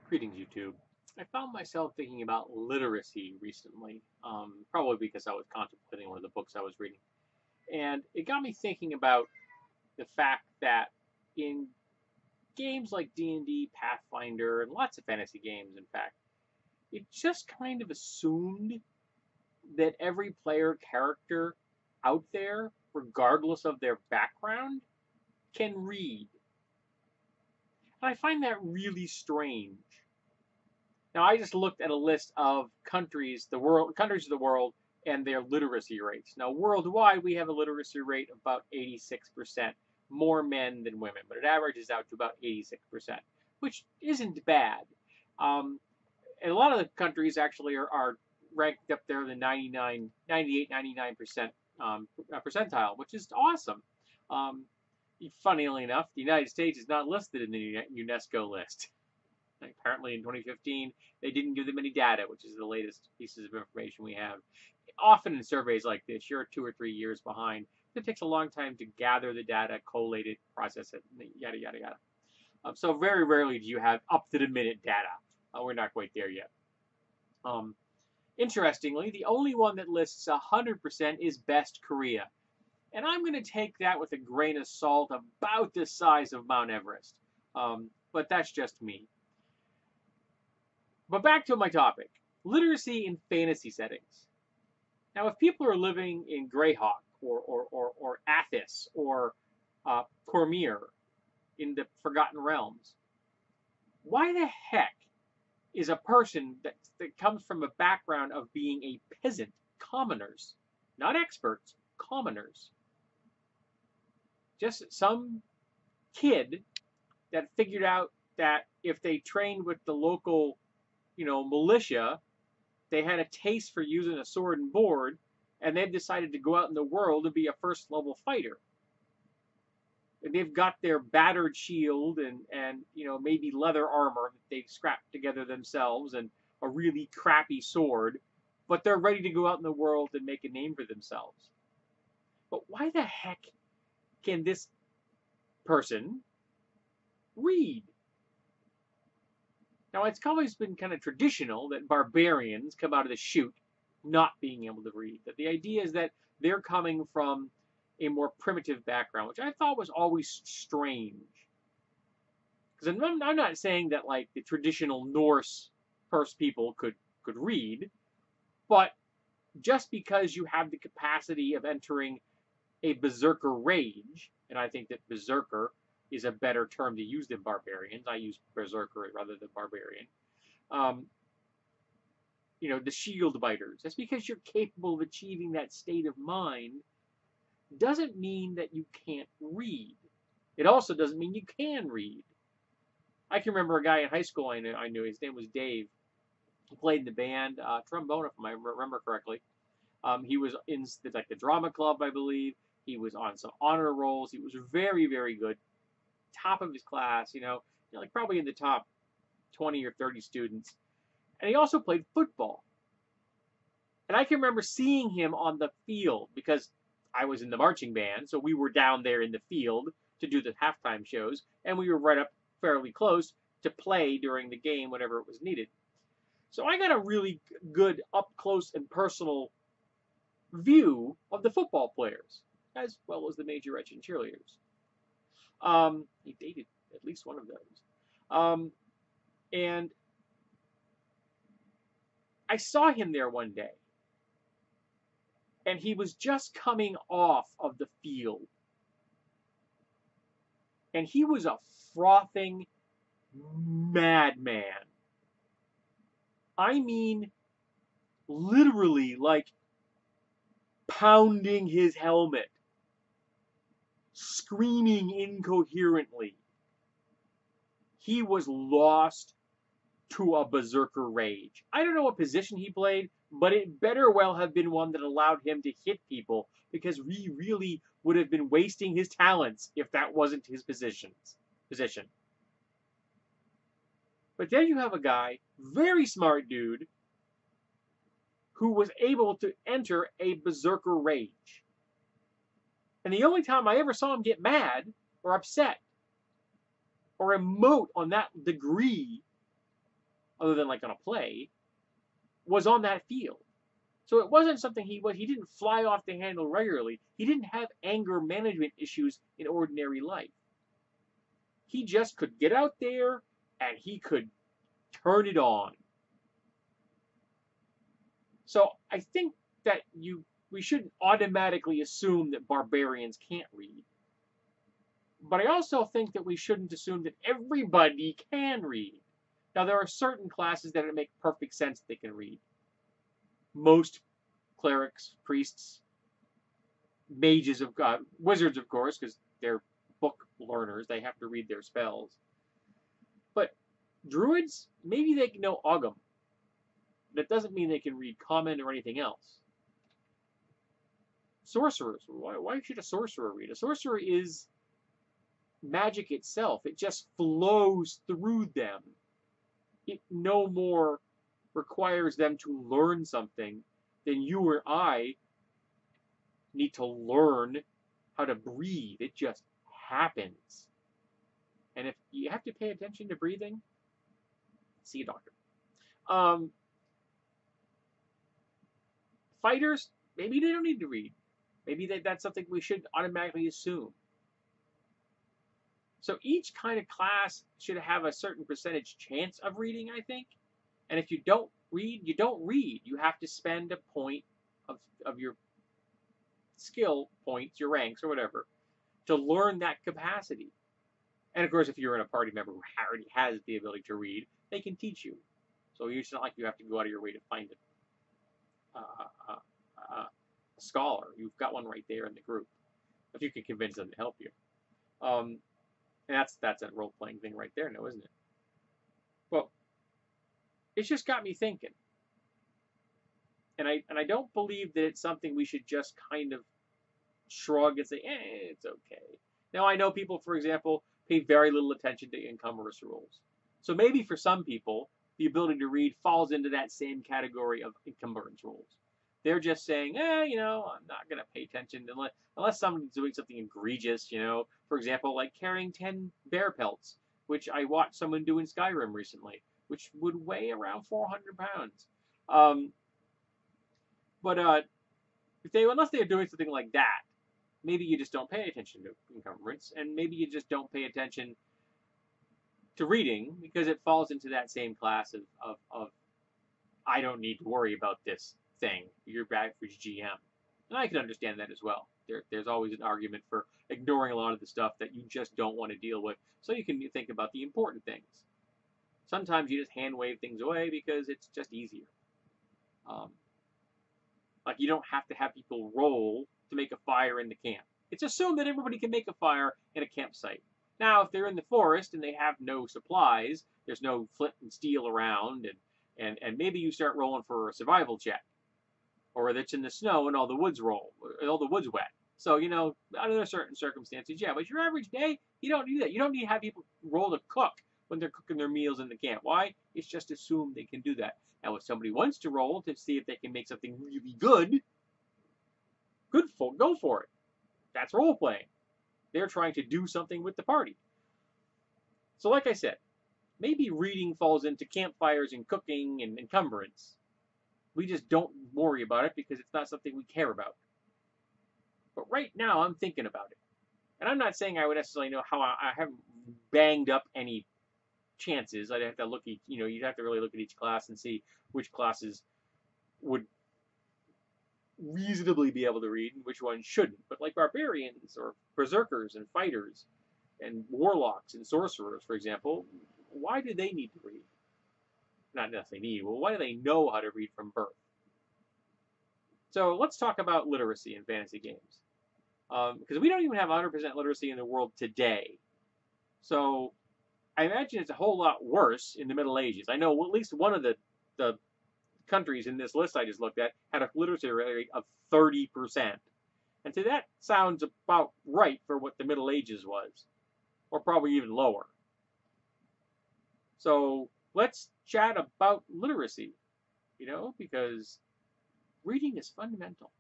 Greetings, YouTube. I found myself thinking about literacy recently, probably because I was contemplating one of the books I was reading. And it got me thinking about the fact that in games like D&D, Pathfinder, and lots of fantasy games, in fact, it just kind of assumed that every player character out there, regardless of their background, can read. And I find that really strange. Now, I just looked at a list of countries of the world, and their literacy rates. Now, worldwide, we have a literacy rate of about 86%, more men than women, but it averages out to about 86%, which isn't bad. Um, and a lot of the countries actually are ranked up there in the 99, 98, 99% percentile, which is awesome. Um, Funnily enough, the United States is not listed in the UNESCO list. Apparently in 2015, they didn't give them any data, which is the latest pieces of information we have. Often in surveys like this, you're 2 or 3 years behind. It takes a long time to gather the data, collate it, process it, yada, yada, yada. So very rarely do you have up-to-the-minute data. We're not quite there yet. Um, Interestingly, the only one that lists 100% is Best Korea. And I'm going to take that with a grain of salt about the size of Mount Everest. But that's just me. But back to my topic, literacy in fantasy settings. Now, if people are living in Greyhawk or Athos or Cormyr in the Forgotten Realms, why the heck is a person that comes from a background of being a peasant, commoners, not experts, commoners, just some kid that figured out that if they trained with the local, militia, they had a taste for using a sword and board, and they've decided to go out in the world and be a first level fighter. And they've got their battered shield and maybe leather armor that they've scrapped together themselves and a really crappy sword, but they're ready to go out in the world and make a name for themselves. But why the heck can this person read? Now, it's always been kind of traditional that barbarians come out of the chute not being able to read. That the idea is that they're coming from a more primitive background, which I thought was always strange. Because I'm not saying that like the traditional Norse first people could read, but just because you have the capacity of entering a berserker rage, and I think that berserker is a better term to use than barbarians. I use berserker rather than barbarian. Um, the shield biters. Just because you're capable of achieving that state of mind doesn't mean that you can't read. It also doesn't mean you can read. I can remember a guy in high school I knew. His name was Dave. He played in the band, trombone, if I remember correctly. He was in the drama club, I believe. He was on some honor rolls. He was very, very good. Top of his class, like probably in the top 20 or 30 students. And he also played football. And I can remember seeing him on the field because I was in the marching band, so we were down there in the field to do the halftime shows, and we were right up fairly close to play during the game whenever it was needed. So I got a really good up close and personal view of the football players, as well as the majorettes and cheerleaders. He dated at least one of those. And I saw him there one day, and he was just coming off of the field. And he was a frothing madman. I mean, literally, like pounding his helmet, screaming incoherently. He was lost to a berserker rage. I don't know what position he played, but it better well have been one that allowed him to hit people, because he really would have been wasting his talents if that wasn't his position. But then you have a guy, very smart dude, who was able to enter a berserker rage. And the only time I ever saw him get mad or upset or emote on that degree other than like on a play, was on that field. So it wasn't something he didn't fly off the handle regularly. He didn't have anger management issues in ordinary life. He just could get out there and he could turn it on. So I think that we shouldn't automatically assume that barbarians can't read. But I also think that we shouldn't assume that everybody can read. Now, there are certain classes that it make perfect sense that they can read. Most clerics, priests, mages of God, wizards, of course, because they're book learners. They have to read their spells. But druids, maybe they can know Ogham. That doesn't mean they can read Common or anything else. Sorcerers, why should a sorcerer read? A sorcerer is magic itself. It just flows through them. It no more requires them to learn something than you or I need to learn how to breathe. It just happens. And if you have to pay attention to breathing, see a doctor. Fighters, maybe they don't need to read. Maybe that's something we should automatically assume. So each kind of class should have a certain percentage chance of reading, I think. And if you don't read, you don't read. You have to spend a point of your skill points, your ranks or whatever, to learn that capacity. And of course, if you're in a party member who already has the ability to read, they can teach you. So it's not like you have to go out of your way to find a scholar. You've got one right there in the group. If you can convince them to help you. And that's a role-playing thing right there now, isn't it? Well, it's just got me thinking. And I don't believe that it's something we should just kind of shrug and say, it's okay. Now, I know people, for example, pay very little attention to encumbrance rules. So maybe for some people, the ability to read falls into that same category of encumbrance rules. They're just saying, I'm not going to pay attention unless somebody's doing something egregious, for example, like carrying 10 bear pelts, which I watched someone do in Skyrim recently, which would weigh around 400 pounds. Unless they're doing something like that, maybe you just don't pay attention to encumbrance, and maybe you just don't pay attention to reading because it falls into that same class of I don't need to worry about this thing. You're average GM. And I can understand that as well. There's always an argument for ignoring a lot of the stuff that you just don't want to deal with, so you can think about the important things. Sometimes you just hand wave things away because it's just easier. Like you don't have to have people roll to make a fire in the camp. It's assumed that everybody can make a fire in a campsite. Now, if they're in the forest and they have no supplies, there's no flint and steel around, and maybe you start rolling for a survival check. Or it's in the snow and all the wood's wet. So, under certain circumstances, yeah. But your average day, you don't need that. You don't need to have people roll to cook when they're cooking their meals in the camp. Why? It's just assumed they can do that. Now, if somebody wants to roll to see if they can make something really good, go for it. That's role playing. They're trying to do something with the party. So, like I said, maybe reading falls into campfires and cooking and encumbrance. We just don't worry about it because it's not something we care about. But right now, I'm thinking about it. And I'm not saying I would necessarily know how I haven't banged up any chances. I'd have to look at, you'd have to really look at each class and see which classes would reasonably be able to read and which ones shouldn't. But like barbarians or berserkers and fighters and warlocks and sorcerers, for example, why do they need to read? Not necessarily need, well, why do they know how to read from birth? So let's talk about literacy in fantasy games. Because we don't even have 100% literacy in the world today. So I imagine it's a whole lot worse in the Middle Ages. I know at least one of the countries in this list I just looked at had a literacy rate of 30%. And so that sounds about right for what the Middle Ages was. Or probably even lower. So let's chat about literacy, because reading is fundamental.